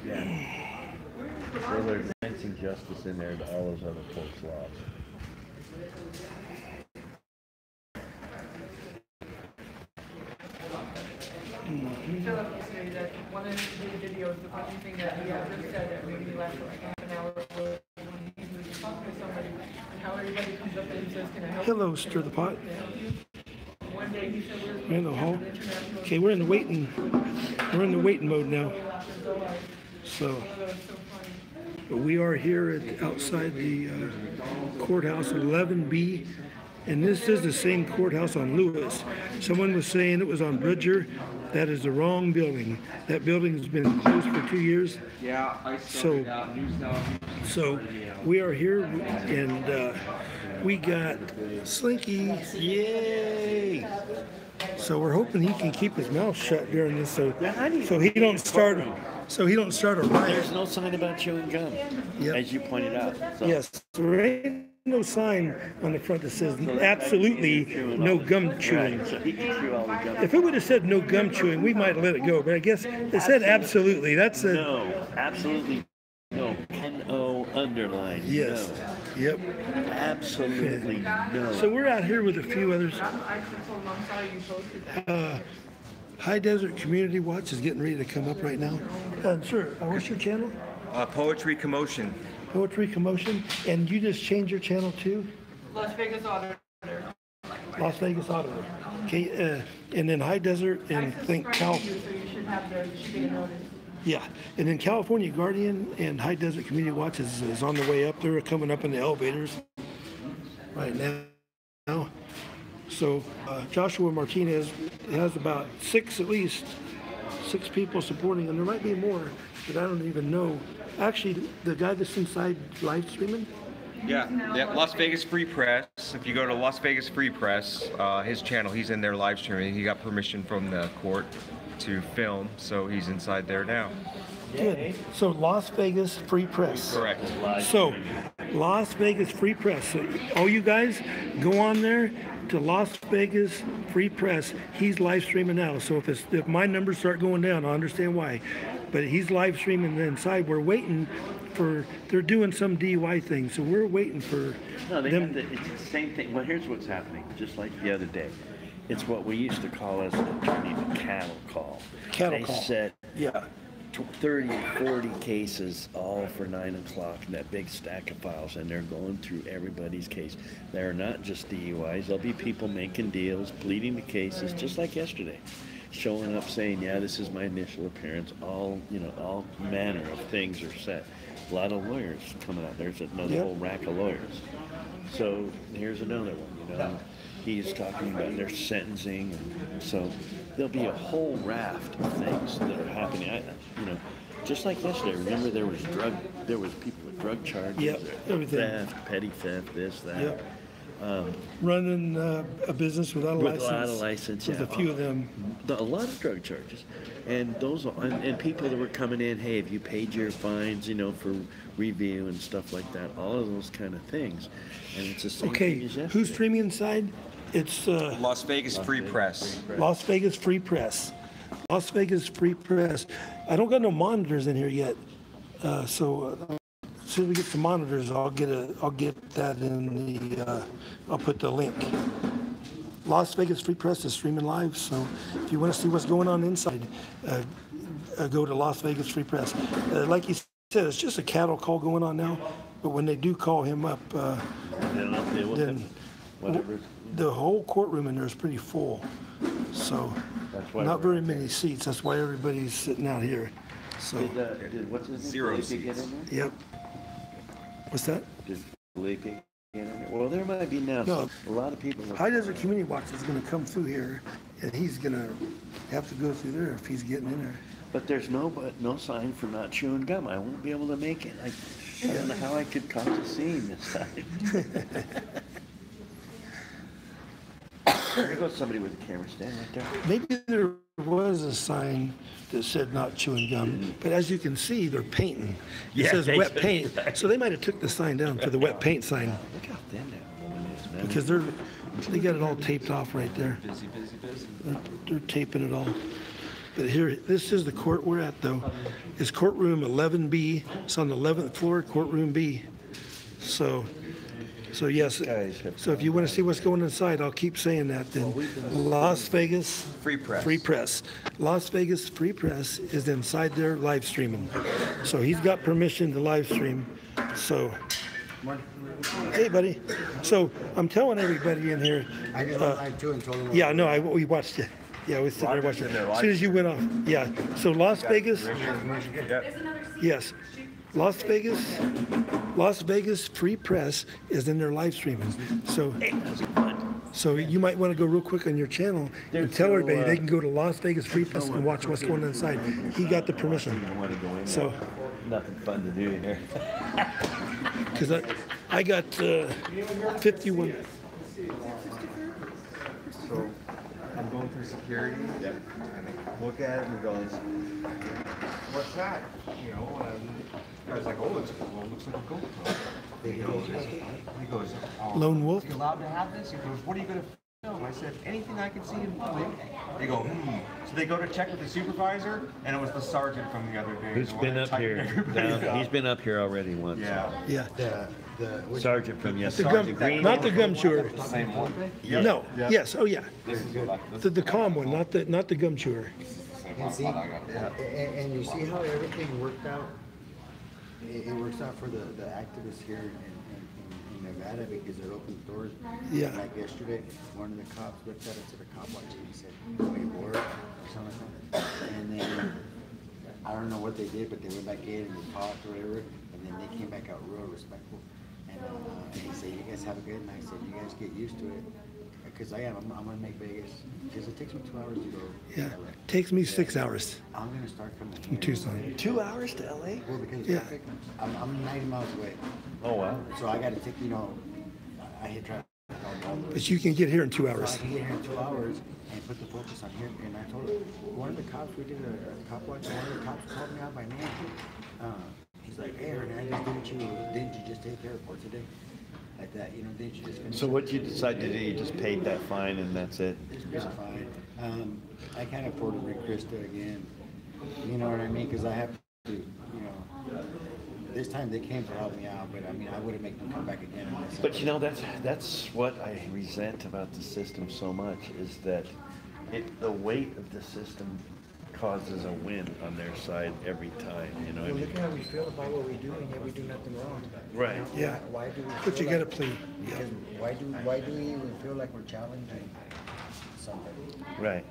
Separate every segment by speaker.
Speaker 1: Yeah. So they're advancing justice in there to all those other folks' laws.
Speaker 2: Philip yesterday that one of the videos, the funny thing that he ever said that made me laugh for like half an hour was when he was talking to somebody and how everybody comes up and says, "Can I help?"
Speaker 3: Hello, Stir the Pot.
Speaker 2: One day he said,
Speaker 3: We're in the hall. Okay, we're in the waiting mode now. So, but we are here outside the courthouse 11B, and this is the same courthouse on Lewis. Someone was saying it was on Bridger. That is the wrong building. That building has been closed for 2 years.
Speaker 4: Yeah, I started out news now.
Speaker 3: So we are here, and we got Slinky. Yay! So we're hoping he can keep his mouth shut during this, so he don't start a riot.
Speaker 1: There's no sign about chewing gum, as you pointed out. So.
Speaker 3: Yes, there ain't no sign on the front that says absolutely no gum chewing.
Speaker 1: Right, so he can chew all the gum.
Speaker 3: If it would have said no gum chewing, we might let it go. But I guess it said absolutely. That's a
Speaker 1: no, absolutely no. N-O underline.
Speaker 3: Yes.
Speaker 1: No.
Speaker 3: Yep.
Speaker 1: Absolutely no.
Speaker 3: So we're out here with a few others. High Desert Community Watch is getting ready to come up right now. Sure. What's your channel?
Speaker 4: Poetry Commotion.
Speaker 3: Poetry Commotion. And you just changed your channel to?
Speaker 2: Las Vegas Auditor.
Speaker 3: Las Vegas Auditor. Okay. And then High Desert and think Cal.
Speaker 2: So you should have the notice.
Speaker 3: Yeah, and then California Guardian and High Desert Community Watch is on the way up. They're coming up in the elevators right now. So Joshua Martinez has about at least six people supporting him. There might be more, but I don't even know. Actually, the guy that's inside live streaming.
Speaker 4: Yeah, Las Vegas Free Press. If you go to Las Vegas Free Press, his channel, he's in there live streaming. He got permission from the court to film, so he's inside there now.
Speaker 3: Good. So Las Vegas Free Press.
Speaker 4: Correct.
Speaker 3: So Las Vegas Free Press. So all you guys go on there to Las Vegas Free Press. He's live streaming now. So if my numbers start going down, I understand why. But he's live streaming inside. We're waiting for. They're doing some DUI thing, so we're waiting for.
Speaker 1: No, they
Speaker 3: them.
Speaker 1: have it's the same thing. Well, here's what's happening. Just like the other day. It's what we used to call as an attorney the cattle call.
Speaker 3: Cattle call.
Speaker 1: They set 30, 40 cases all for 9 o'clock in that big stack of files, and they're going through everybody's case. They're not just DUIs. There'll be people making deals, pleading the cases, just like yesterday, showing up saying, yeah, this is my initial appearance. All manner of things are set. A lot of lawyers coming out. There's another whole rack of lawyers. So here's another one, He's talking about their sentencing, and so there'll be a whole raft of things that are happening. Just like yesterday. Remember, there was people with drug charges,
Speaker 3: everything,
Speaker 1: theft, petty theft, this, that.
Speaker 3: Running a business without a license.
Speaker 1: Without a license,
Speaker 3: With a few of them.
Speaker 1: A lot of drug charges, and and people that were coming in. Hey, have you paid your fines? For review and stuff like that. All of those kind of things, and it's the same thing as yesterday.
Speaker 3: Who's streaming inside? It's
Speaker 4: Las Vegas Free Press.
Speaker 3: Las Vegas Free Press. Las Vegas Free Press. I don't got no monitors in here yet, so as soon as we get some monitors, I'll get that in the. I'll put the link. Las Vegas Free Press is streaming live, so if you want to see what's going on inside, go to Las Vegas Free Press. Like you said, it's just a cattle call going on now, but when they do call him up, then the whole courtroom in there is pretty full, so not very many seats. That's why everybody's sitting out here. So
Speaker 1: what's his name?
Speaker 4: 0 seats.
Speaker 3: Yep. What's that?
Speaker 1: Did Felipe get in there? Well, there might be now.
Speaker 3: No.
Speaker 1: A lot of people.
Speaker 3: High Desert Community Watch is going to come through here, and he's going to have to go through there if he's getting in there.
Speaker 1: But there's no sign for not chewing gum. I won't be able to make it. I don't know how I could cause a scene this time. There goes somebody with a camera stand right there.
Speaker 3: Maybe there was a sign that said not chewing gum, but as you can see, they're painting. It says wet paint, so they might have took the sign down for the wet paint sign.
Speaker 1: Look how thin that woman is, man.
Speaker 3: Because they got it all taped off right there.
Speaker 4: Busy.
Speaker 3: They're taping it all. But here, this is the court we're at, though. It's courtroom 11B. It's on the 11th floor, courtroom B. So yes. So if you want to see what's going inside, I'll keep saying that then. Las Vegas
Speaker 4: Free press.
Speaker 3: Free Press. Las Vegas Free Press is inside there live streaming. So he's got permission to live stream. So, hey, buddy. So I'm telling everybody in here.
Speaker 5: I just went live too and told them.
Speaker 3: Yeah, no, we watched it. Yeah, we sitting there watching it. As soon as you went off. Yeah. So Las Vegas. Yes. Las Vegas Free Press is in their live streaming. So you might want to go real quick on your channel and tell everybody they can go to Las Vegas Free Press and watch what's going on inside. He got the permission. So
Speaker 1: Nothing fun to do here.
Speaker 3: because I got 51.
Speaker 4: So I'm going through security. Yep. And I look at it and goes, "What's that?" You know, and I was like, "Oh, it looks like a goat." He goes,
Speaker 3: Lone Wolf?
Speaker 4: You allowed to have this? He goes, "What are you going to film?" I said, "Anything I can see in public." They go, So they go to check with the supervisor, and it was the sergeant from the other day.
Speaker 1: Who's been up here? He's been up here already once.
Speaker 4: Yeah.
Speaker 3: Yeah.
Speaker 1: Sergeant from
Speaker 3: The gum, not the gum chewer.
Speaker 4: Same one.
Speaker 3: No. Yes. Oh yeah. The calm one, not the gum chewer.
Speaker 5: And see, and you see how everything worked out? It works out for the activists here in Nevada because they're open doors.
Speaker 3: Yeah.
Speaker 5: Like yesterday, one of the cops looked at it to the cop watch and he said, "Are you bored?" or something like that. And then, I don't know what they did, but they went back in and they talked or whatever, and then they came back out real respectful. And he said, "You guys have a good night." I said, "You guys get used to it." Because I'm gonna make Vegas, because it takes me 2 hours to go.
Speaker 3: Yeah.
Speaker 5: To LA.
Speaker 3: Takes me 6 hours
Speaker 5: I'm gonna start coming
Speaker 3: from Tucson.
Speaker 1: 2 hours to LA?
Speaker 5: Well, because
Speaker 3: Yeah.
Speaker 5: traffic, I'm 90 miles away,
Speaker 1: Oh, wow.
Speaker 5: so I gotta take, I hit traffic all the way.
Speaker 3: But you can get here in 2
Speaker 5: So I
Speaker 3: hours.
Speaker 5: can get here in 2 hours and put the focus on here. And I told one of the cops, we did a cop watch, and one of the cops called me out by name. He's like, "Hey, Hernandez, didn't you just take care of court today?" Like that, didn't you just finish?
Speaker 1: So what you decide to do, you just paid that fine and that's it?
Speaker 5: It's fine. I can't afford to bring Krista again. You know what I mean? Because I have to, this time they came to help me out, but I wouldn't make them come back again.
Speaker 1: But that's what I resent about the system so much, is that the weight of the system causes a win on their side every time, you know what I
Speaker 5: Well,
Speaker 1: mean?
Speaker 5: look at how we feel about what we do, and yet we do nothing wrong.
Speaker 1: Right.
Speaker 3: Yeah.
Speaker 5: Why do we?
Speaker 3: But you
Speaker 5: feel
Speaker 3: gotta
Speaker 5: like-
Speaker 3: plead. Yeah.
Speaker 5: Because why do we even feel like we're challenging somebody?
Speaker 1: Right.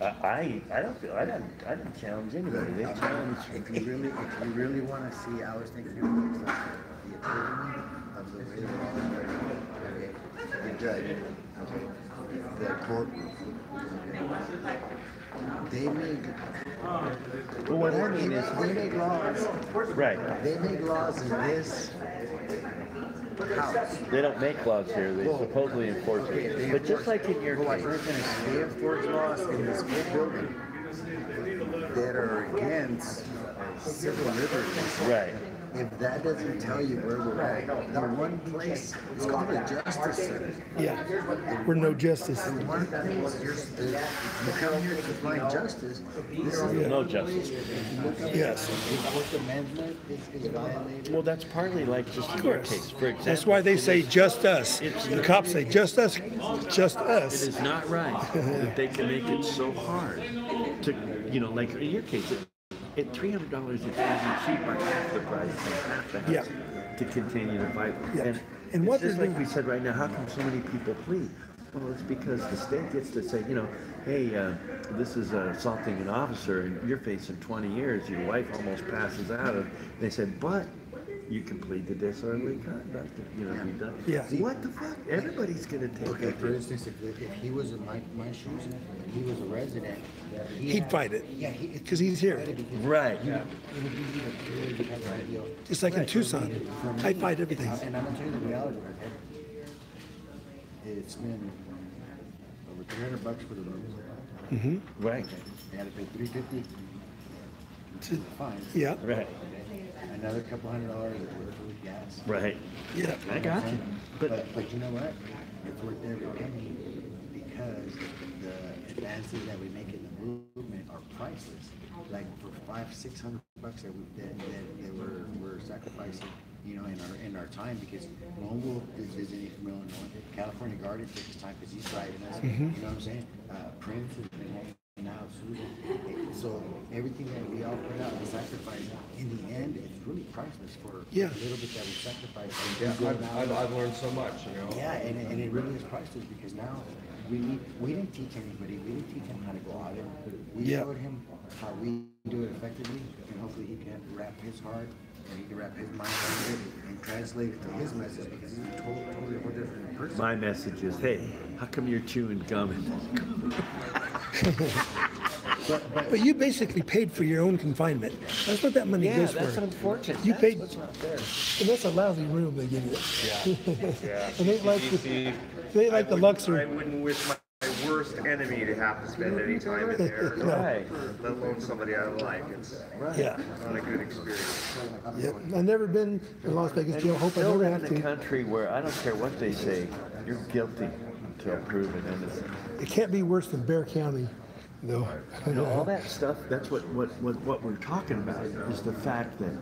Speaker 1: I didn't challenge anybody. They challenged.
Speaker 5: If you really want to see, I was thinking it looks like the epitome of the way we're all learning. Okay, the judge, okay, the courtroom. Okay. They make.
Speaker 1: Well, what I mean is,
Speaker 5: they make laws.
Speaker 1: right.
Speaker 5: They make laws in this house.
Speaker 1: They don't make laws here. They supposedly enforce it. But just like in your
Speaker 5: Well,
Speaker 1: case,
Speaker 5: we're gonna they enforce laws in this whole building that are against civil liberties.
Speaker 1: right.
Speaker 5: If that doesn't tell you where we're at, the one place, it's called a justice center.
Speaker 3: Yeah. We're no justice.
Speaker 5: The one place you come here to find justice, this is
Speaker 1: No justice.
Speaker 3: Yes.
Speaker 5: the Fourth Amendment is violated.
Speaker 1: Well, that's partly like just in your case. For example,
Speaker 3: That's why they say just us. The cops say just us, just
Speaker 1: it
Speaker 3: us.
Speaker 1: is not right that they can make it so hard to, like in your case, at $300, it's easy cheap, or half the price, and half the hassle
Speaker 3: Yeah.
Speaker 1: to continue to fight.
Speaker 3: Yeah.
Speaker 1: And
Speaker 3: And what
Speaker 1: it's just
Speaker 3: is
Speaker 1: like we said right now, how come so many people plead? Well, it's because the state gets to say, hey, this is assaulting an officer, and you're facing 20 years. Your wife almost passes out. And they said, but you can plead to disorderly conduct. Be done.
Speaker 3: Yeah.
Speaker 1: What the fuck? Everybody's gonna take
Speaker 5: Okay,
Speaker 1: that.
Speaker 5: for instance, if he was in my shoes, and he was a resident,
Speaker 3: He'd fight it.
Speaker 5: Yeah,
Speaker 3: Because he's here.
Speaker 1: Right.
Speaker 5: It would be the type of deal.
Speaker 3: Just like in Tucson. I fight everything.
Speaker 5: And I'm gonna tell you the reality, okay? It's been over $300 for the rooms.
Speaker 3: Mm-hmm.
Speaker 1: Right.
Speaker 5: They had to pay $350 to fines.
Speaker 3: Yeah.
Speaker 1: Right.
Speaker 5: Another couple $100 for food, gas.
Speaker 1: Right.
Speaker 3: Yeah.
Speaker 1: I got you.
Speaker 5: But you know what? It's worth every penny because the advances that we make in the movement are priceless. Like for $500-600 that we're sacrificing, you know, in our time, because Lone Wolf is visiting from Illinois. California Guardian takes his time because he's driving us. You know what I'm saying? Prince has been hanging out, so everything that we all put out and sacrifice, in the end, it's really priceless for the little bit that we sacrifice.
Speaker 4: Yeah, I've learned so much, you know.
Speaker 5: Yeah, and it really is priceless, because now we didn't teach anybody. We didn't teach him how to go out there. We showed him how we do it effectively, and hopefully he can wrap his heart and he can wrap his mind around it and translate it to his message, because he's a totally different person.
Speaker 1: My message is, hey, how come you're chewing gum?
Speaker 3: But you basically paid for your own confinement. That's what that money goes for.
Speaker 1: that's unfortunate.
Speaker 3: You paid,
Speaker 1: What's not fair.
Speaker 3: and that's a lousy room they give you.
Speaker 4: Yeah.
Speaker 3: And they like the
Speaker 4: I
Speaker 3: luxury.
Speaker 4: wouldn't wish my worst enemy to have to spend any time in there.
Speaker 1: Right.
Speaker 4: Let alone somebody I like. It's
Speaker 3: Yeah.
Speaker 4: not a good experience.
Speaker 3: Yep. I've never been in Las Vegas jail. Hope I
Speaker 1: Still
Speaker 3: never
Speaker 1: in
Speaker 3: have
Speaker 1: the
Speaker 3: to.
Speaker 1: country where I don't care what they say, you're guilty until proven innocent.
Speaker 3: It can't be worse than Bear County, though.
Speaker 1: You know, all that stuff, that's what we're talking about, is the fact that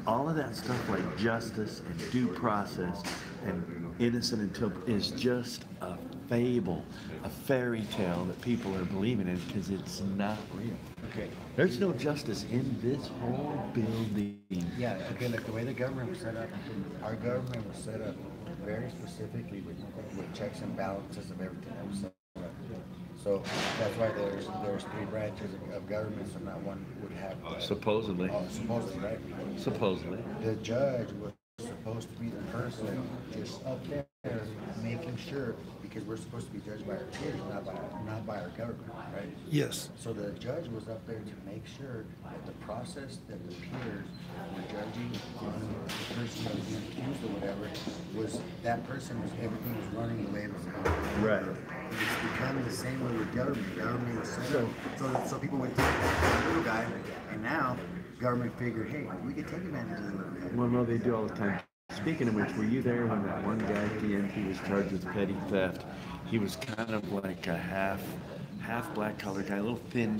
Speaker 1: all of that stuff like justice and due process and innocent until is just a fable, a fairy tale that people are believing in, because it's not real.
Speaker 5: Okay.
Speaker 1: There's no justice in this whole building.
Speaker 5: Yeah, okay, like the way the government was set up, our government was set up very specifically with checks and balances of everything that was set up. So that's why there's 3 branches of government, so not one would have.
Speaker 1: Supposedly.
Speaker 5: Supposedly, right?
Speaker 1: Supposedly.
Speaker 5: The judge was supposed to be the person just up there making sure, because we're supposed to be judged by our peers, not by our government, right?
Speaker 3: Yes.
Speaker 5: So the judge was up there to make sure that the process that the peers were judging on the person that was being accused or whatever, was that person, everything was running the way it was supposed to.
Speaker 1: Right.
Speaker 5: It's becoming the same way with government. Government was set up so people would take that little guy, and now government figured, hey, we could take advantage of the little guy.
Speaker 1: Well, no, they do all the time. Speaking of which, were you there when that one guy at the end, he was charged with petty theft? He was kind of like a half black colored guy, a little thin,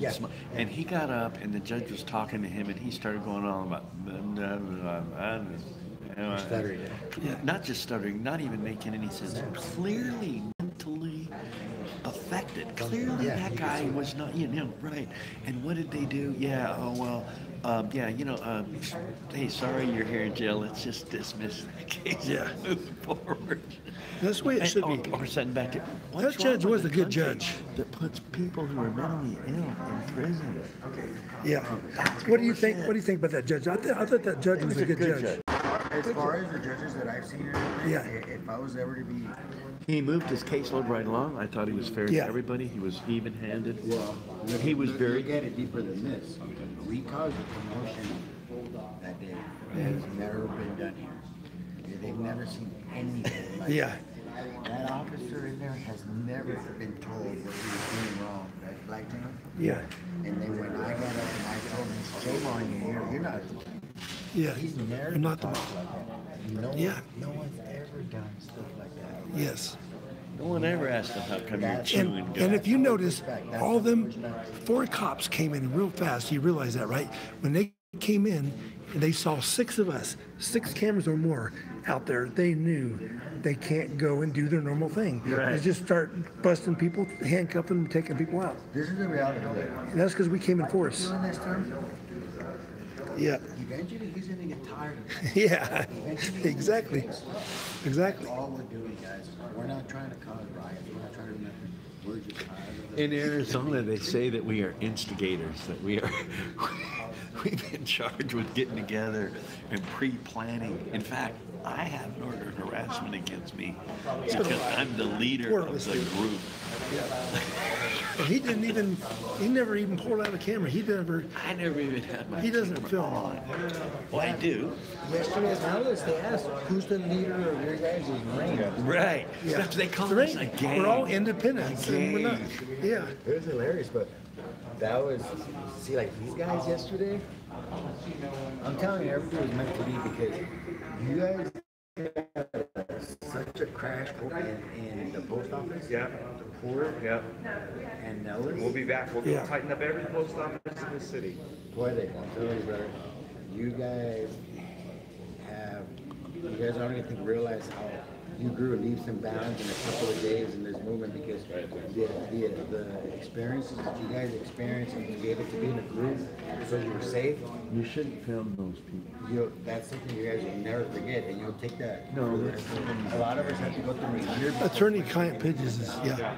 Speaker 1: and he got up and the judge was talking to him and he started going on about
Speaker 5: Stuttering.
Speaker 1: not just stuttering, not even making any sense, clearly mentally affected. Clearly that guy was not, right. And what did they do? Yeah, oh well, hey, sorry you're here in jail. Let's just dismiss that case. Yeah. Move forward.
Speaker 3: That's the way it should be.
Speaker 1: Or send back to.
Speaker 3: That judge was a good judge.
Speaker 1: That puts people who are mentally ill in prison.
Speaker 3: Yeah. What do you think? What do you think about that judge? I thought that judge was a good judge.
Speaker 5: As far as the judges that I've seen, if I was ever to be...
Speaker 1: He moved his caseload right along. I thought he was fair to everybody. He was even-handed.
Speaker 5: Well,
Speaker 1: he was very...
Speaker 5: Look at it deeper than this. We caused a promotion that day that has never been done here. They've never seen anything like that. That officer in there has never been told what he was doing wrong. That black gentleman?
Speaker 3: Yeah.
Speaker 5: And then when I got up and I told him, shame on you, you're not...
Speaker 3: Yeah.
Speaker 5: He's never
Speaker 3: You're not the
Speaker 5: talked like that. No one's ever done stuff like that.
Speaker 3: Yes.
Speaker 1: No one ever asked him how come you're chewing gum.
Speaker 3: And if you notice, all of them, 4 cops came in real fast. You realize that, right? When they came in and they saw 6 of us, 6 cameras or more out there, they knew they can't go and do their normal thing.
Speaker 1: Right.
Speaker 3: They just start busting people, handcuffing them, taking people out.
Speaker 5: This is the reality of it.
Speaker 3: And that's because we came in force.
Speaker 5: During this time,
Speaker 3: Yeah.
Speaker 5: eventually he's going to get tired of it.
Speaker 3: Yeah. Exactly. Exactly.
Speaker 5: All we're doing, guys, we're not trying to cause riots. We're not trying to do nothing. We're just tired of it.
Speaker 1: In Arizona, they say that we are instigators, that we've been charged with getting together and pre-planning. In fact, I have an order of harassment against me because I'm the leader of the group.
Speaker 3: And he never even pulled out a camera.
Speaker 1: I never even had my
Speaker 3: He doesn't
Speaker 1: camera
Speaker 3: film.
Speaker 1: on. Well, I do.
Speaker 5: Yesterday's analyst, they asked, who's the leader of your guys' reign?
Speaker 1: Right.
Speaker 3: Yeah.
Speaker 1: That's, they call us a gang.
Speaker 3: We're all independents, and we're not. Yeah.
Speaker 5: It was hilarious, but that was, see, like these guys yesterday, I'm telling you, everything was meant to be, because you guys had such a crash in the post office.
Speaker 4: Yeah.
Speaker 5: Court
Speaker 4: Yep.
Speaker 5: and Nellis.
Speaker 4: We'll be back. We'll go
Speaker 3: Yeah.
Speaker 4: tighten up every post office in the city.
Speaker 5: Boy, I'm telling you, brother, you guys aren't going to realize how you grew leaps and bounds in a couple of days in this movement because the experiences that you guys experienced and to be able to be in a group so you were safe.
Speaker 1: You shouldn't film those people.
Speaker 5: That's something you guys will never forget, and you'll take that.
Speaker 1: No,
Speaker 5: A lot of us have to go through a year.
Speaker 3: Attorney-client privileges is, yeah.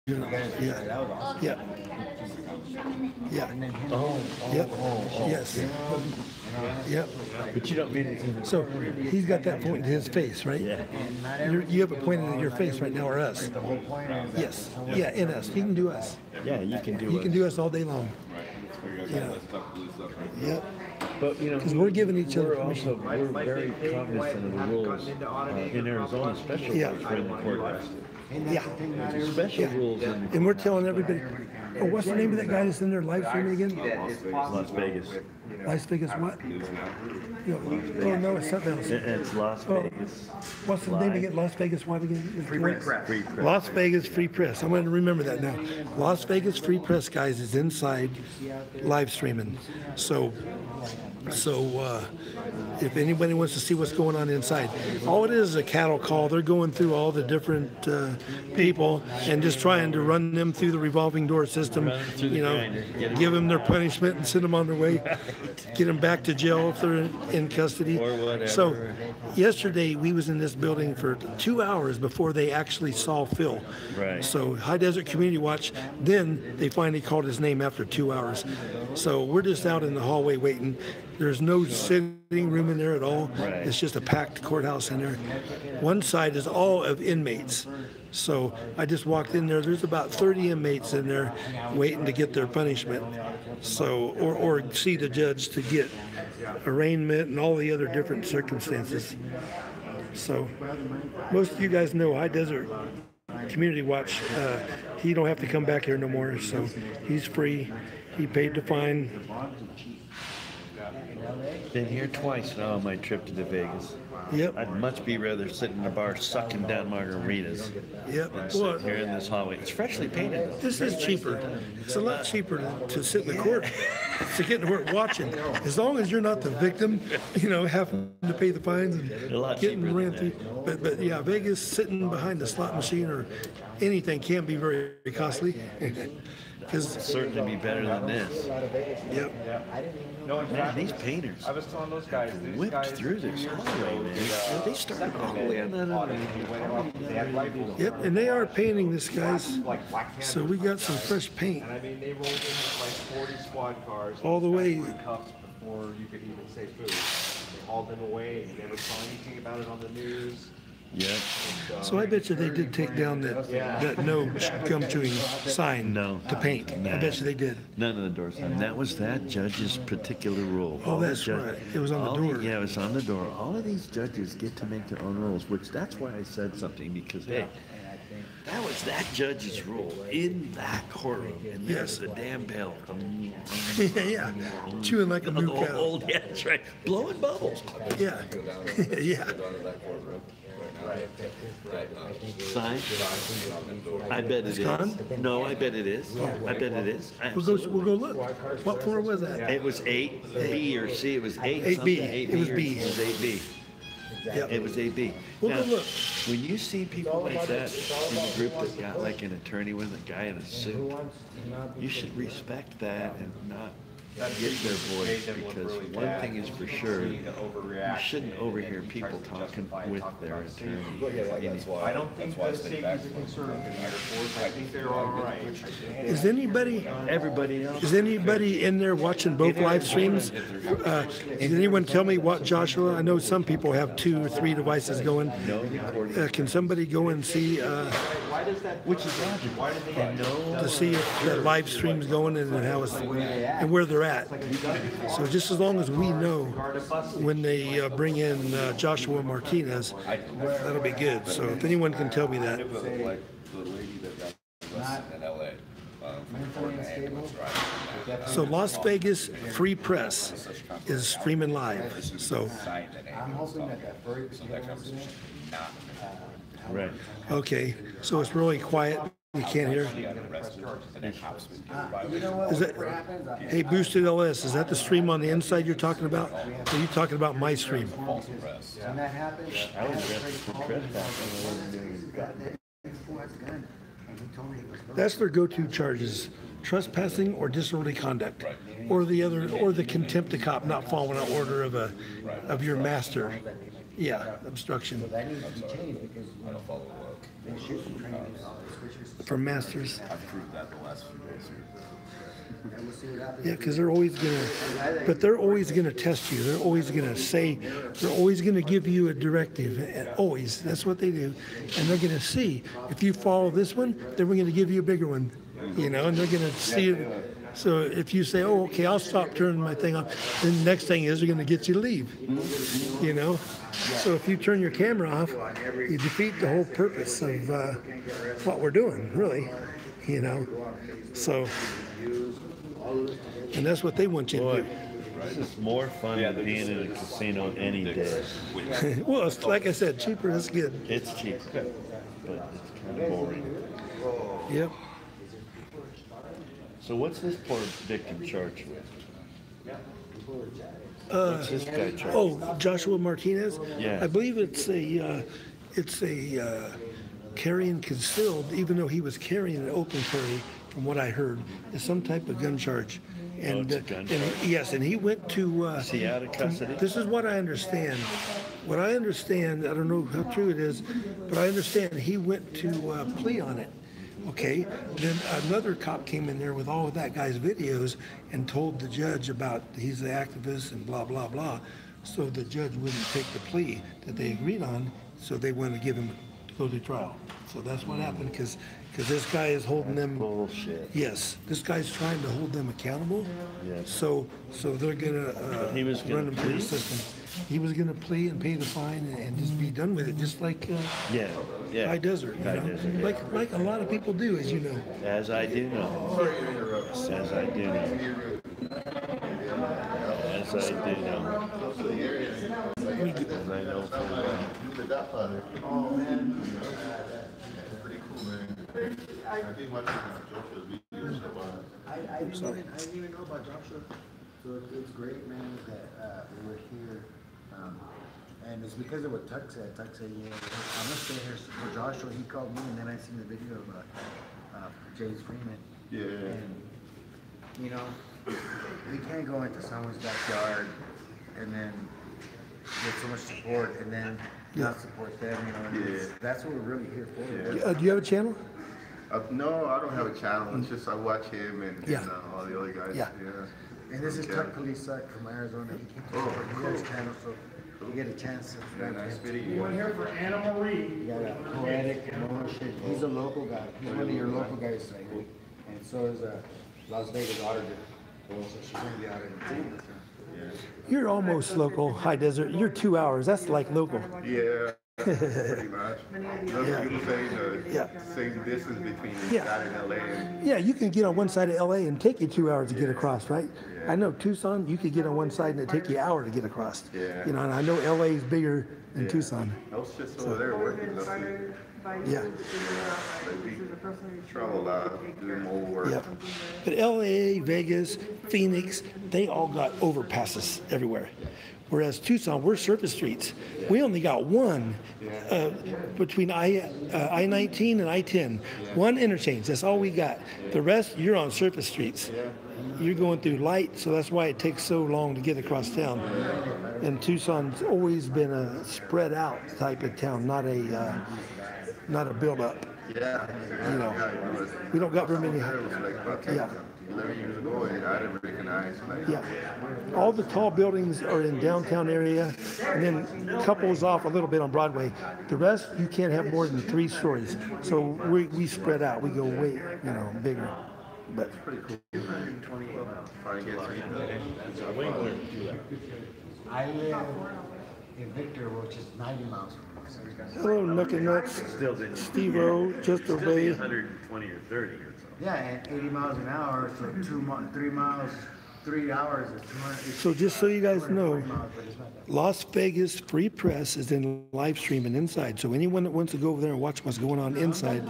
Speaker 3: You know, yeah,
Speaker 5: That was awesome.
Speaker 3: yeah, yeah.
Speaker 5: And then him,
Speaker 3: Yep. Yes. Yep.
Speaker 1: But you don't mean it.
Speaker 3: So he's got that point in his face, right?
Speaker 1: Yeah.
Speaker 5: and not
Speaker 3: You have it pointed in your face right now, or us?
Speaker 5: the whole point is that
Speaker 3: Yes. Yeah, in us. He can do us.
Speaker 1: Yeah, you can do
Speaker 3: He
Speaker 1: it.
Speaker 3: can do us all day long. Yeah. Yep.
Speaker 1: But you know,
Speaker 3: 'Cause we're giving each other
Speaker 1: we're also we're very cognizant of the rules in Arizona, especially
Speaker 3: Yeah.
Speaker 1: for in the courthouse.
Speaker 5: and that's
Speaker 3: Yeah.
Speaker 5: the thing, not
Speaker 1: There's
Speaker 5: everybody.
Speaker 1: special rules in
Speaker 3: And we're telling everybody, oh, what's the name of that guy that's in there live streaming again?
Speaker 1: Las Vegas.
Speaker 3: Las Vegas what? Oh, no, it's something else.
Speaker 1: It's Las
Speaker 3: Oh.
Speaker 1: Vegas.
Speaker 3: What's the name again? Las Vegas what again?
Speaker 1: Free press.
Speaker 3: Las Vegas Free Press. I'm going to remember that now. Las Vegas Free Press, guys, is inside live streaming. So if anybody wants to see what's going on inside, all it is a cattle call. They're going through all the different people and just trying to run them through the revolving door system.
Speaker 1: Run them through the
Speaker 3: You know,
Speaker 1: grinder, get 'em-
Speaker 3: give them their punishment and send them on their way. Get them back to jail if they're in custody.
Speaker 1: Or whatever.
Speaker 3: So yesterday we was in this building for 2 hours before they actually saw Phil.
Speaker 1: Right.
Speaker 3: So High Desert Community Watch, then they finally called his name after 2 hours. So we're just out in the hallway waiting. There's no sitting room in there at all.
Speaker 1: Right.
Speaker 3: It's just a packed courthouse in there. One side is all of inmates. So I just walked in there. There's about 30 inmates in there waiting to get their punishment. So, or see the judge to get arraignment and all the other different circumstances. So most of you guys know High Desert Community Watch. He don't have to come back here no more. So he's free. He paid the fine.
Speaker 1: Been here twice now on my trip to the Vegas.
Speaker 3: Yep.
Speaker 1: I'd much be rather sitting in a bar sucking down margaritas
Speaker 3: Yep.
Speaker 1: than
Speaker 3: Well,
Speaker 1: sit here in this hallway. It's freshly painted.
Speaker 3: this is cheaper. It's a lot cheaper to sit in the court, to get to work watching. As long as you're not the victim, you know, having to pay the fines and
Speaker 1: A lot
Speaker 3: getting
Speaker 1: cheaper than
Speaker 3: ran through. But yeah, Vegas sitting behind the slot machine or anything can be very costly. Because
Speaker 1: Certainly be better than this.
Speaker 3: yep.
Speaker 4: No, in
Speaker 1: Man,
Speaker 4: fact,
Speaker 1: these painters
Speaker 4: I was telling those guys, these
Speaker 1: whipped
Speaker 4: guys
Speaker 1: through this hallway, man. They started all the way on that other
Speaker 4: they had rifles.
Speaker 3: Yep, and they are painting this, guys.
Speaker 4: Like Black Panther.
Speaker 3: So we got some fresh paint
Speaker 4: And I mean, they rolled in like 40 squad cars.
Speaker 3: all the way.
Speaker 4: Cuffs before you could even say food. They hauled them away. You never saw anything about it on the news.
Speaker 1: Yep.
Speaker 3: So I bet you they did take down that no gum chewing sign
Speaker 1: No.
Speaker 3: to paint. I
Speaker 1: Nah.
Speaker 3: bet you they did.
Speaker 1: None of the doors. And that was that judge's particular rule.
Speaker 3: Oh,
Speaker 1: All the
Speaker 3: that's right. It was on the
Speaker 1: all
Speaker 3: door.
Speaker 1: Yeah, it was on the door. All of these judges get to make their own rules, which that's why I said something because, hey, that was that judge's rule in that courtroom. And there's
Speaker 3: Yes.
Speaker 1: a damn bell.
Speaker 3: Yeah, chewing like a moo
Speaker 1: Old,
Speaker 3: cow.
Speaker 1: old, yeah, that's right. Blowing bubbles.
Speaker 3: Yeah, yeah.
Speaker 1: Sign? I bet it is.
Speaker 3: gone?
Speaker 1: No, I bet it is. I bet it is.
Speaker 3: We'll go look. What floor was that?
Speaker 1: It was 8B or C. It was 8
Speaker 3: 8B.
Speaker 1: something.
Speaker 3: It was
Speaker 1: or-
Speaker 3: B.
Speaker 1: It was 8B.
Speaker 3: Yep.
Speaker 1: It was 8B.
Speaker 3: We'll go
Speaker 1: Now,
Speaker 3: look.
Speaker 1: when you see people like that in a group that got like an attorney with a guy in a suit, you should respect that and not get their voice, because one thing is for sure, you shouldn't overhear people talking with their attorney.
Speaker 4: I don't think the safety is a concern in the Air Force. I think they're all right.
Speaker 3: Is anybody
Speaker 1: Everybody else.
Speaker 3: is anybody in there watching both live streams? Did anyone tell me what Joshua? I know some people have 2 or 3 devices going. Can somebody go and see
Speaker 1: Which is logical. And no,
Speaker 3: to see if that live stream's going and how it's and where they're at? So just as long as we know when they bring in Joshua Martinez, that'll be good. So if anyone can tell me that.
Speaker 6: Like the lady that got in LA. From the ambulance driver.
Speaker 3: So Las Vegas Free Press is streaming live. So
Speaker 6: Signed an ambulance. So that conversation not
Speaker 1: Right.
Speaker 3: Okay, so it's really quiet. You can't hear.
Speaker 6: He got arrested, and then cops would
Speaker 5: You know what?
Speaker 3: Is that, hey, Boosted LS, is that the stream on the inside you're talking about? Or are you talking about my stream?
Speaker 6: false arrest.
Speaker 5: When that happened,
Speaker 1: I was arrested for trespassing.
Speaker 5: and he told me it was
Speaker 3: That's their go-to charges: trespassing or disorderly conduct, or the other, or the contempt of cop not following an order of your master. Yeah, obstruction
Speaker 5: that needs to be changed because
Speaker 6: I don't follow work.
Speaker 5: they shoot some training and all this, which is
Speaker 3: for masters.
Speaker 6: I've proved that the last few days here.
Speaker 5: and we'll see what happens.
Speaker 3: Yeah, because they're always gonna test you. They're always gonna say, they're always gonna give you a directive. Always, that's what they do. And they're gonna see if you follow this one, then we're gonna give you a bigger one. You know, and they're gonna see it. So if you say, "Oh, okay, I'll stop turning my thing on," then the next thing is they're gonna get you to leave. You know, so if you turn your camera off, you defeat the whole purpose of what we're doing, really. You know, so. And that's what they want you to
Speaker 1: Boy,
Speaker 3: do.
Speaker 1: this is more fun than being in a casino any day.
Speaker 3: Well, it's, like I said, cheaper is good.
Speaker 1: It's cheap, but it's kind of boring.
Speaker 3: Yep.
Speaker 1: So what's this poor victim charged with? What's this guy charged?
Speaker 3: Oh, Joshua Martinez?
Speaker 1: Yeah.
Speaker 3: I believe it's a carrying concealed, even though he was carrying an open carry, from what I heard, is some type of gun charge. And,
Speaker 1: it's a gun
Speaker 3: and yes, and he went to.
Speaker 1: Is he out of custody?
Speaker 3: This is what I understand. What I understand, I don't know how true it is, but I understand he went to plea on it. Okay, then another cop came in there with all of that guy's videos and told the judge about he's the activist and blah, blah, blah. So the judge wouldn't take the plea that they agreed on, so they wanted to give him go to trial. So that's what happened, because this guy is holding them.
Speaker 1: Bullshit.
Speaker 3: Yes, this guy's trying to hold them accountable.
Speaker 1: Yes.
Speaker 3: So they're gonna
Speaker 1: He was gonna
Speaker 3: run him through the
Speaker 1: plea?
Speaker 3: system. He was gonna plea and pay the fine and just be done with it, just like
Speaker 1: Yeah, yeah.
Speaker 3: High Desert.
Speaker 1: High Desert, yeah.
Speaker 3: Like a lot of people do, as you know.
Speaker 1: As I do know. As I do know. As I do know. As I know full well.
Speaker 7: The Godfather. Oh man, pretty cool, man. I think watching Joshua's videos so
Speaker 5: I didn't even know about Joshua. So it's great, man, that we were here. And it's because of what Tuck said. Tuck said, yeah, I'm gonna stay here for Joshua. He called me, and then I seen the video of James Freeman.
Speaker 7: Yeah.
Speaker 5: And, you know, we can't go into someone's backyard and then get so much support and then not support them, you know. And that's what we're really here for.
Speaker 3: Do you have a channel?
Speaker 7: No, I don't have a channel. It's just I watch him and all the other guys.
Speaker 3: Yeah.
Speaker 5: And this is Tuck Police from Arizona. He came to support his channel, so you get a chance to subscribe to him.
Speaker 8: We're here for Animal Read.
Speaker 5: You got a poetic emotion. He's a local guy. He's one of your local guys, I think. And so is a Las Vegas auditor. So she's gonna be out in the
Speaker 3: You're almost local, High Desert. You're 2 hours. That's like local.
Speaker 7: Yeah. Pretty much. You're saying
Speaker 3: Yeah.
Speaker 7: same distance between
Speaker 3: Yeah.
Speaker 7: that and LA.
Speaker 3: Yeah, you can get on one side of LA and take you 2 hours to get across, right? I know Tucson, you could get on one side and it take you an hour to get across.
Speaker 7: Yeah.
Speaker 3: You know, and I know LA is bigger than Tucson.
Speaker 7: I was just over there working.
Speaker 3: Yeah.
Speaker 7: Travel a lot, doing more work.
Speaker 3: Yep. But LA, Vegas, Phoenix, they all got overpasses everywhere. Whereas Tucson, we're surface streets. We only got one between I-19 and I-10. One interchange, that's all we got. The rest, you're on surface streets. You're going through light, so that's why it takes so long to get across town. And Tucson's always been a spread out type of town, not a build up.
Speaker 7: Yeah.
Speaker 3: You know, we don't got very many.
Speaker 7: It was like about 10,
Speaker 3: Yeah.
Speaker 7: 11 years ago, and I didn't recognize. Like,
Speaker 3: Yeah, all the tall buildings are in downtown area, and then couples off a little bit on Broadway. The rest, you can't have more than 3 stories. So we spread out. We go way, bigger. But
Speaker 7: pretty cool. Trying to get to
Speaker 5: I live in Victor, which is 90 miles from us.
Speaker 3: hello, Nook and Nuts, Steve-O, Just Obey.
Speaker 1: 120 or 30 or so.
Speaker 5: Yeah, and 80 miles an hour, so 3 miles 3 hours is 200.
Speaker 3: So just so you guys know,
Speaker 5: 240 miles, but it's not that.
Speaker 3: Las Vegas Free Press is in live streaming inside. So anyone that wants to go over there and watch what's going on inside,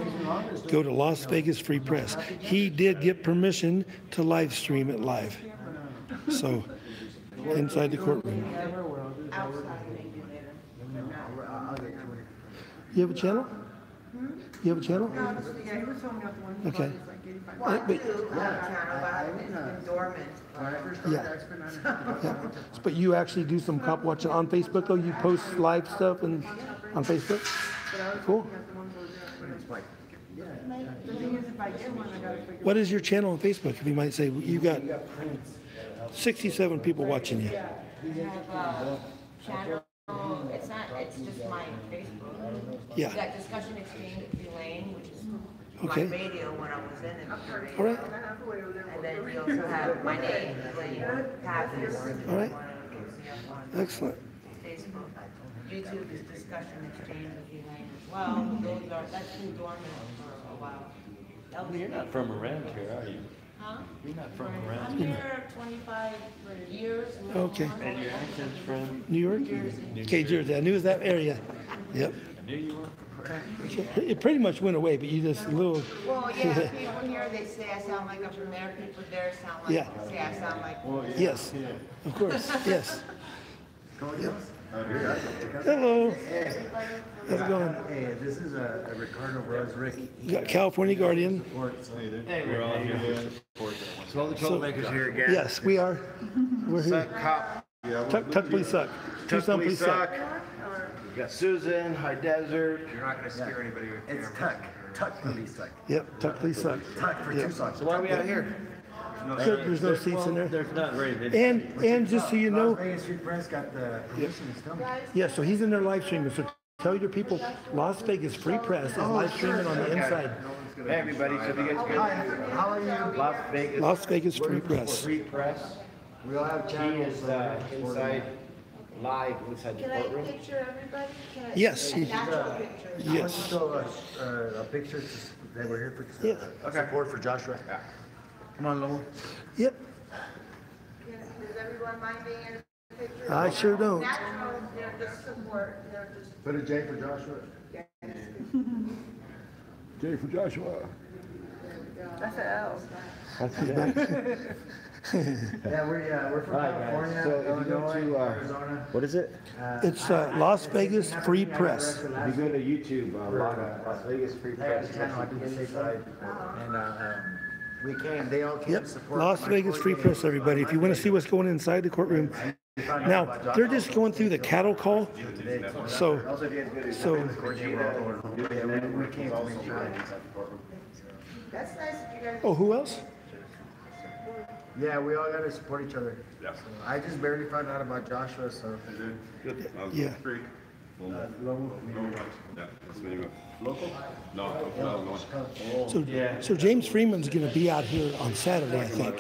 Speaker 3: go to Las Vegas Free Press. He did get permission to live stream it live. So inside the courtroom. You have a channel? You have a channel?
Speaker 2: Yeah, he was telling me about the one he
Speaker 3: Okay.
Speaker 2: bought, it's like 85.
Speaker 8: Well, I
Speaker 3: But-
Speaker 8: do have a channel, but it's been dormant.
Speaker 3: Yeah. But you actually do some cop watching on Facebook though? You post live stuff and on Facebook? Cool.
Speaker 2: The thing is, if I get one, I gotta figure.
Speaker 3: What is your channel on Facebook? If you might say, you got 67 people watching you.
Speaker 8: I have a channel, it's not, it's just my Facebook.
Speaker 3: Yeah.
Speaker 8: We got Discussion Exchange with Elaine, which is
Speaker 3: Okay.
Speaker 8: my radio when I was in it.
Speaker 3: All right.
Speaker 8: And then we also have my name, Elaine Pappas.
Speaker 3: All right. Excellent.
Speaker 8: Facebook. YouTube is Discussion Exchange with Elaine as well. Those are, that's been dormant for a while.
Speaker 1: You're not from around here, are you?
Speaker 8: Huh?
Speaker 1: You're not from around
Speaker 8: I'm
Speaker 1: here.
Speaker 8: here 25 years.
Speaker 3: Okay.
Speaker 1: And your accent's from?
Speaker 3: New York? Okay, Jersey. I knew it was that area. Yep.
Speaker 1: I knew you were.
Speaker 3: It pretty much went away, but you just a little.
Speaker 8: Well, yeah, people here, they say I sound like I'm from there. People there sound like,
Speaker 3: Yeah.
Speaker 8: say I sound like.
Speaker 3: Yes. Of course. Yes. Hello. How's it going?
Speaker 5: Hey, this is a Ricardo Rose Rick.
Speaker 3: You got California Guardian.
Speaker 1: Hey, we're all here.
Speaker 5: So all the troublemakers here again.
Speaker 3: Yes, we are. We're here.
Speaker 5: Suck cop.
Speaker 3: Tuck, please suck. Tucson, please suck.
Speaker 5: We got Susan, High Desert. You're not gonna scare anybody with It's Tuck. Tuck, please suck.
Speaker 3: Yep, Tuck, please suck.
Speaker 5: Tuck for
Speaker 3: Yep.
Speaker 5: Tucson. So why are we out here?
Speaker 3: There's no seats in there.
Speaker 1: There's not very many.
Speaker 3: And just so you know,
Speaker 5: Las Vegas Street Press got the permission to film.
Speaker 3: yeah, so he's in there live streaming. So tell your people, Las Vegas Free Press is live streaming on the inside.
Speaker 4: Hey, everybody, so you guys
Speaker 5: Hi, how are you?
Speaker 4: Las Vegas
Speaker 3: Las Vegas Free Press.
Speaker 4: Free Press.
Speaker 5: We all have
Speaker 4: He
Speaker 5: channels.
Speaker 4: is inside, live inside the
Speaker 8: Can I
Speaker 4: courtroom.
Speaker 8: picture everybody? Can I?
Speaker 3: Yes, he-
Speaker 8: Natural pictures.
Speaker 3: Yes.
Speaker 5: So, a picture that we're here for
Speaker 3: Yeah.
Speaker 5: support for Joshua. Come on, Lowell.
Speaker 3: Yep.
Speaker 8: Does everyone mind being in a picture?
Speaker 3: I sure don't.
Speaker 8: Natural, they're just support, they're just.
Speaker 5: Put a J for Joshua.
Speaker 3: J for Joshua.
Speaker 2: That's an L.
Speaker 5: Yeah, we're from California,
Speaker 4: So if you go
Speaker 5: Illinois,
Speaker 4: to,
Speaker 5: Arizona.
Speaker 4: what is it?
Speaker 3: It's Las Vegas Free Press.
Speaker 4: If you go to YouTube, Las Vegas Free
Speaker 5: They have
Speaker 4: Press.
Speaker 5: a channel, I think it's stateside. And, we came, they all came
Speaker 3: Yep,
Speaker 5: to support.
Speaker 3: Las
Speaker 5: my
Speaker 3: Vegas Free
Speaker 5: court
Speaker 3: Press,
Speaker 5: date.
Speaker 3: everybody. If you want to see what's going on inside the courtroom. Now, they're just going through the cattle call. So,
Speaker 5: Also, if you had good.
Speaker 3: so
Speaker 5: We came to make sure.
Speaker 8: That's nice if you guys.
Speaker 3: oh, who else?
Speaker 5: Yeah, we all gotta support each other. I just barely found out about Joshua, so.
Speaker 3: Yeah. So James Freeman's going to be out here on Saturday, I think.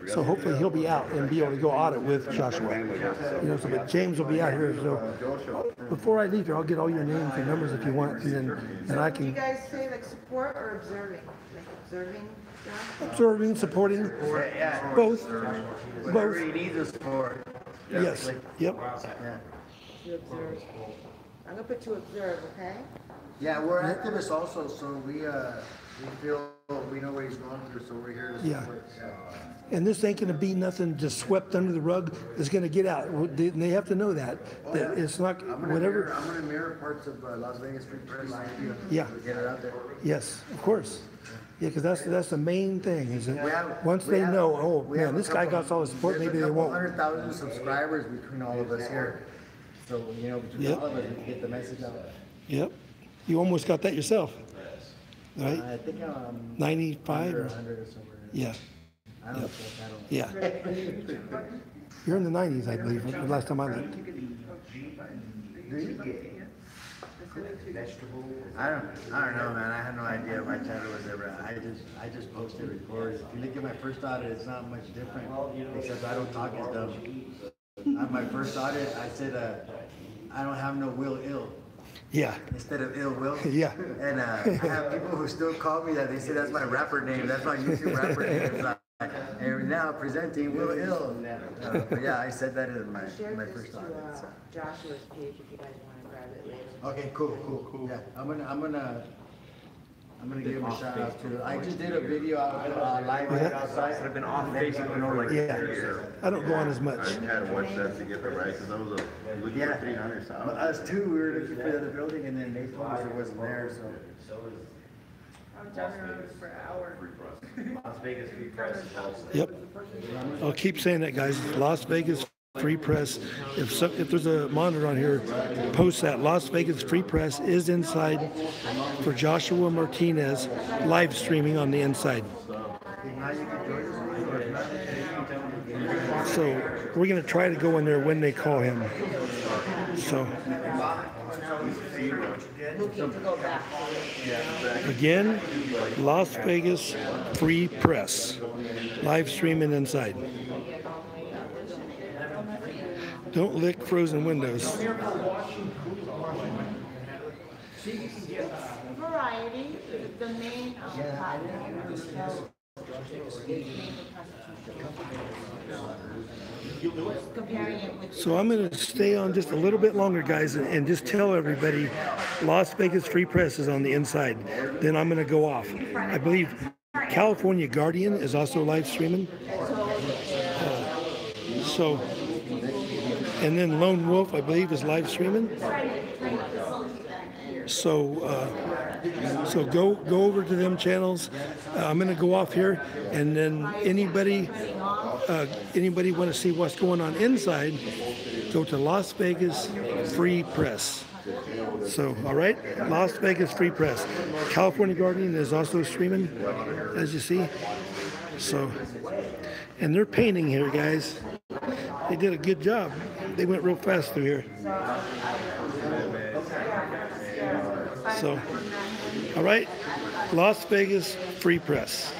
Speaker 3: So hopefully he'll be out and be able to go audit with Joshua. You know, so but James will be out here. So before I leave here, I'll get all your names and numbers if you want, and I
Speaker 8: Do you
Speaker 3: can
Speaker 8: guys say like support or observing? Like observing? Josh?
Speaker 3: observing, supporting, both. Both.
Speaker 5: He needs the support.
Speaker 3: Yes. Yep.
Speaker 5: Yeah.
Speaker 8: To observe. I'm gonna put to observe, okay?
Speaker 5: Yeah, we're activists also, so we feel, we know what he's going through, so we're here to
Speaker 3: Yeah.
Speaker 5: support.
Speaker 3: And this ain't going to be nothing just swept under the rug. It's going to get out. They have to know that. That it's not
Speaker 5: I'm gonna
Speaker 3: whatever.
Speaker 5: mirror parts of Las Vegas Street Press.
Speaker 3: Yeah.
Speaker 5: Get it out there.
Speaker 3: Yes, of course. Yeah, because that's the main thing. Is that
Speaker 5: We have-
Speaker 3: once
Speaker 5: we
Speaker 3: they
Speaker 5: have-
Speaker 3: know, oh
Speaker 5: we have
Speaker 3: man,
Speaker 5: a
Speaker 3: this guy
Speaker 5: couple-
Speaker 3: got all the support.
Speaker 5: there's
Speaker 3: Maybe they
Speaker 5: a couple
Speaker 3: won't.
Speaker 5: 100,000 subscribers between all of us here. So, you know, between
Speaker 3: Yep.
Speaker 5: all of us, we can get the message out.
Speaker 3: Yep. You almost got that yourself, right?
Speaker 5: I think I'm
Speaker 3: 95.
Speaker 5: under
Speaker 3: Or,
Speaker 5: 100 or somewhere.
Speaker 3: yeah.
Speaker 5: I don't know. I don't know.
Speaker 3: Yeah. You're in the 90s, I believe. The last time I looked.
Speaker 5: Do you? I don't know, man. I have no idea. My channel was ever. I just posted records. If you look at my first audit, it's not much different, except I don't talk as dumb. On my first audit, I said, I don't have no will ill
Speaker 3: Yeah.
Speaker 5: instead of ill will.
Speaker 3: Yeah.
Speaker 5: And I have people who still call me that. They say that's my rapper name. That's my YouTube rapper name. It's And now presenting Will Ill. But yeah, I said that in my first thought. So.
Speaker 8: Joshua's page if you guys want to grab it later.
Speaker 5: Okay, cool. Yeah, I'm gonna give him a shout out too. I just did a video live right outside.
Speaker 4: I've been off Facebook for like
Speaker 3: Yeah, I don't go on as much.
Speaker 7: I had to watch that to get the right, because I was looking
Speaker 5: Yeah.
Speaker 7: at 300 sound.
Speaker 5: Us too, we were looking for the other building and then they told us it wasn't there, so.
Speaker 2: I was driving around for an hour.
Speaker 4: Las Vegas Free Press.
Speaker 3: Yep. I'll keep saying that, guys. Las Vegas Free Press. If there's a monitor on here, post that. Las Vegas Free Press is inside for Joshua Martinez, live streaming on the inside. So we're going to try to go in there when they call him. So again, Las Vegas Free Press, live streaming inside. Don't lick frozen windows.
Speaker 8: Variety, the main platform. Comparing it with.
Speaker 3: So I'm going to stay on just a little bit longer, guys, and just tell everybody Las Vegas Free Press is on the inside. Then I'm going to go off. I believe California Guardian is also live streaming. And then Lone Wolf, I believe, is live streaming. So go over to them channels. I'm going to go off here, and then anybody want to see what's going on inside, go to Las Vegas Free Press. So, all right, Las Vegas Free Press. California Guardian is also streaming, as you see. So, and they're painting here, guys. They did a good job. They went real fast through here. So, all right, Las Vegas Free Press.